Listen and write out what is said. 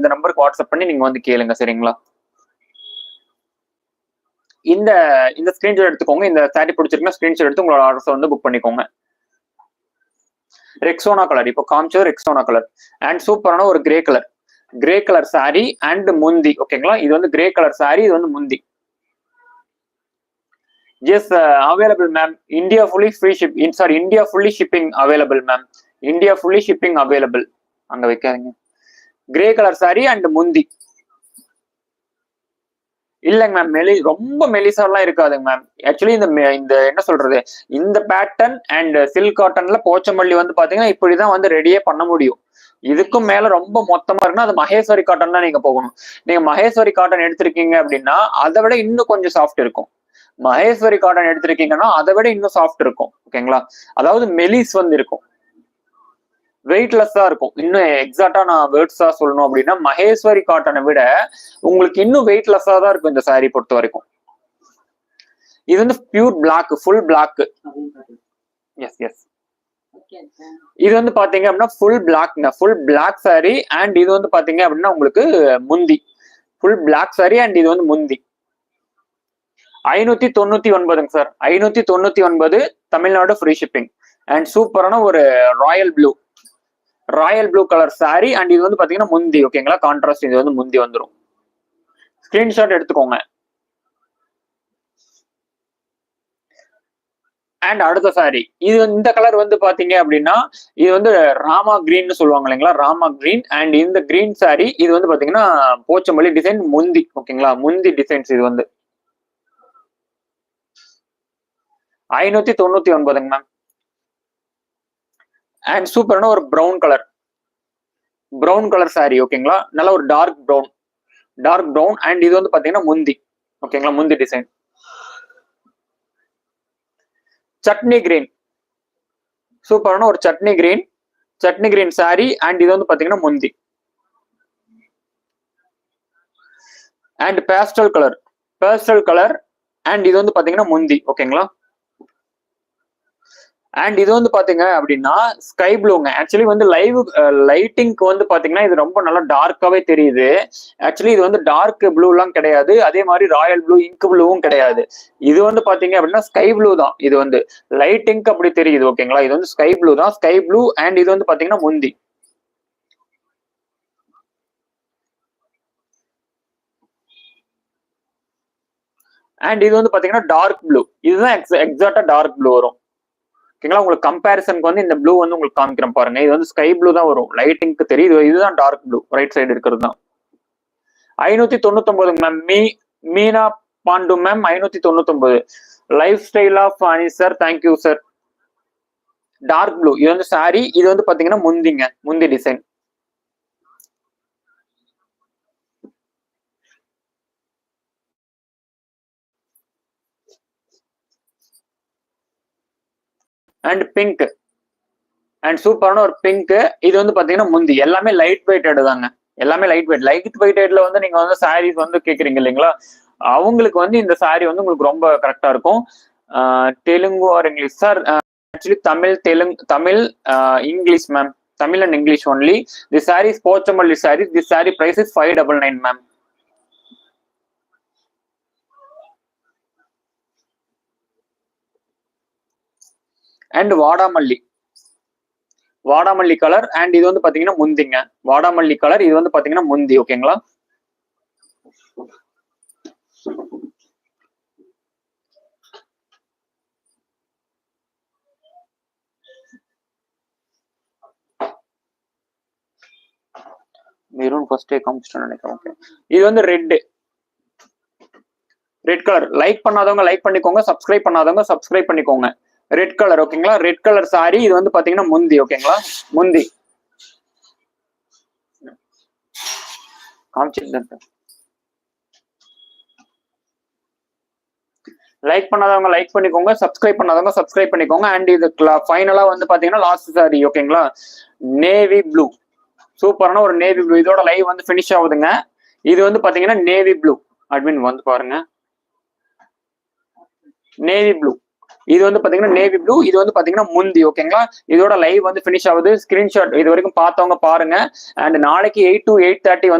இந்த நம்பருக்கு வாட்ஸ்அப் பண்ணி நீங்க வந்து கேளுங்க. சரிங்களா? இந்த இந்த ஸ்கிரீன்ஷாட் எடுத்துக்கோங்க. இந்த சாரி பிடிச்சிருக்குன்னா ஸ்கிரீன்ஷாட் எடுத்து உங்களோட ஆர்டர்ஸ் வந்து புக் பண்ணிக்கோங்க. ரெக்ஸோனா கலர், இப்போ காமிச்சது ரெக்ஸோனா கலர் அண்ட் சூப்பரான ஒரு கிரே கலர் சாரி அண்ட் முந்தி. ஓகேங்களா? இது வந்து கிரே கலர் சாரி, இது வந்து முந்தி. Yes, available ma'am. India fully free ship, sorry India fully shipping available ma'am. India fully shipping available. அங்க வைக்காதீங்க. கிரே கலர் சாரி அண்ட் முந்தி. இல்லைங்க மேம், ரொம்ப மெலிசாலாம் இருக்காதுங்க மேம். ஆக்சுவலி இந்த என்ன சொல்றது, இந்த பேட்டர்ன் அண்ட் சில்க் காட்டன்ல போச்சமல்லி வந்து பாத்தீங்கன்னா இப்படிதான் வந்து ரெடியே பண்ண முடியும். இதுக்கும் மேல ரொம்ப மொத்தமா இருக்குன்னா அது மகேஸ்வரி காட்டன் தான் நீங்க போகணும். நீங்க மகேஸ்வரி காட்டன் எடுத்திருக்கீங்க அப்படின்னா அதை விட இன்னும் கொஞ்சம் சாஃப்ட் இருக்கும். மகேஸ்வரி காட்டன் எடுத்திருக்கீங்கன்னா அதை விட இன்னும் சாஃப்ட் இருக்கும். ஓகேங்களா? அதாவது மெலிஸ் வந்து இருக்கும், வெயிட்லெஸ்ஸா இருக்கும். இன்னும் எக்ஸாக்டா நான் வேர்ட்ஸா சொல்லணும் அப்படின்னா மகேஸ்வரி காட்டனை விட உங்களுக்கு இன்னும் வெயிட்லெஸ்ஸா தான் இருக்கும் இந்த சாரி பொறுத்த வரைக்கும். இது வந்து pure black, full black. Yes yes, இது வந்து பாத்தீங்க அப்படின்னா ஃபுல் பிளாக் சாரி அண்ட் இது வந்து பாத்தீங்க அப்படின்னா உங்களுக்கு முந்தி. ஃபுல் பிளாக் சாரி அண்ட் இது வந்து முந்தி. 599 sir, 599 Tamil Nadu free shipping and சூப்பரான ஒரு Royal blue colour sorry and இது வந்து பாத்தீங்கன்னா முந்தி. ஓகேங்களா? கான்ட்ராஸ்ட் இது வந்து முந்தி வந்துடும். ஸ்கிரீன்ஷாட் எடுத்துக்கோங்க. அண்ட் அடுத்த சாரி, இது இந்த கலர் வந்து பாத்தீங்க அப்படின்னா இது வந்து ராமா கிரீன் சொல்லுவாங்க இல்லைங்களா? ராமா கிரீன் அண்ட் இந்த கிரீன் சாரி இது வந்து பாத்தீங்கன்னா போச்சமல்லி டிசைன் முந்தி. ஓகேங்களா? முந்தி டிசைன்ஸ் இது வந்து 599 மேம். அண்ட் சூப்பரான ஒரு ப்ரௌன் கலர் சாரி. ஓகேங்களா? நல்ல ஒரு டார்க் ப்ரௌன் அண்ட் இது வந்து பாத்தீங்கன்னா முந்தி. ஓகேங்களா? முந்தி டிசைன். சட்னி கிரீன், சூப்பரான ஒரு சட்னி கிரீன் சாரி அண்ட் இது வந்து பாத்தீங்கன்னா முந்தி. அண்ட் பேஸ்டல் கலர் அண்ட் இது வந்து பாத்தீங்கன்னா முந்தி. ஓகேங்களா? அண்ட் இது வந்து பாத்தீங்க அப்படின்னா ஸ்கை ப்ளூங்க. ஆக்சுவலி வந்து லைட்டிங்க்கு வந்து பாத்தீங்கன்னா இது ரொம்ப நல்லா டார்க்காவே தெரியுது. ஆக்சுவலி இது வந்து டார்க் ப்ளூ எல்லாம் கிடையாது, அதே மாதிரி ராயல் ப்ளூ இங்க் ப்ளூவும் கிடையாது. இது வந்து பாத்தீங்க அப்படின்னா ஸ்கை ப்ளூ தான். இது வந்து லைட்டிங்க்கு அப்படி தெரியுது. ஓகேங்களா? இது வந்து ஸ்கை ப்ளூ தான், ஸ்கை ப்ளூ அண்ட் இது வந்து பாத்தீங்கன்னா முந்தி. அண்ட் இது வந்து பாத்தீங்கன்னா டார்க் ப்ளூ. இதுதான் எக்ஸாக்டா டார்க் ப்ளூ வரும். ஓகேங்களா? உங்களுக்கு கம்பேரிசனுக்கு வந்து இந்த ப்ளூ வந்து உங்களுக்கு காமிக்கிறேன் பாருங்க. இது வந்து ஸ்கை ப்ளூ தான் வரும், லைட்டிங்க்கு தெரியுது. இதுதான் டார்க் ப்ளூ, ரைட் சைடு இருக்கிறது தான். 599 ma'am. Meena Pandu ma'am 599. Life style of அனி sir, thank you sir. Dark blue இது வந்து சாரி, இது வந்து பாத்தீங்கன்னா முந்தி டிசைன். அண்ட் பிங்க் அண்ட் சூப்பரான ஒரு பிங்க். இது வந்து பாத்தீங்கன்னா முந்தி. எல்லாமே லைட் வெயிட்டட் தாங்க, எல்லாமே லைட் வெயிட்டட்ல வந்து நீங்க வந்து சாரீஸ் வந்து கேக்குறீங்க இல்லைங்களா? அவங்களுக்கு வந்து இந்த சாரி வந்து உங்களுக்கு ரொம்ப கரெக்டா இருக்கும். Telugu or English sir? Actually Tamil English ma'am. Tamil and English only. The saris Pochampally saris. The sari price is 599 ma'am. And வாடாமல்லி கலர் அண்ட் இது வந்து பாத்தீங்கன்னா முந்திங்க. வாடாமல்லி கலர், இது வந்து பாத்தீங்கன்னா முந்தி. ஓகேங்களா? மெரூன் ஃபர்ஸ்டே காமிச்சிட்டேன்னு நினைக்கிறேன். ஓகே, இது வந்து ரெட் கலர். லைக் பண்ணாதவங்க லைக் பண்ணிக்கோங்க, சப்ஸ்கிரைப் பண்ணாதவங்க சப்ஸ்கிரைப் பண்ணிக்கோங்க. Red colour. ஓகேங்களா? ரெட் கலர் சாரி, இது வந்து பாத்தீங்கன்னா முந்தி. ஓகேங்களா? முந்தி காமிச்சிருந்தேன். லைக் பண்ணாதவங்க லைக் பண்ணிக்கோங்க, சப்ஸ்கிரைப் பண்ணாதவங்க சப்ஸ்கிரைப் பண்ணிக்கோங்க. அண்ட் இது ஃபைனலா வந்து பாத்தீங்கன்னா லாஸ்ட் சாரி. ஓகேங்களா? நேவி ப்ளூ, சூப்பரான ஒரு நேவி ப்ளூ. இதோட லைவ் வந்து பினிஷ் ஆகுதுங்க. இது வந்து பாத்தீங்கன்னா நேவி ப்ளூ. அட்மின் வந்து பாருங்க, நேவி ப்ளூ. இது வந்து பாத்தீங்கன்னா நேவி ப்ளூ, இது வந்து பாத்தீங்கன்னா முந்தி. ஓகேங்களா? இதோட லைவ் வந்து பினிஷ் ஆகுது. ஸ்கிரீன்ஷாட் இது வரைக்கும் பார்த்தவங்க பாருங்க. அண்ட் நாளைக்கு 8 to 8:30 வந்து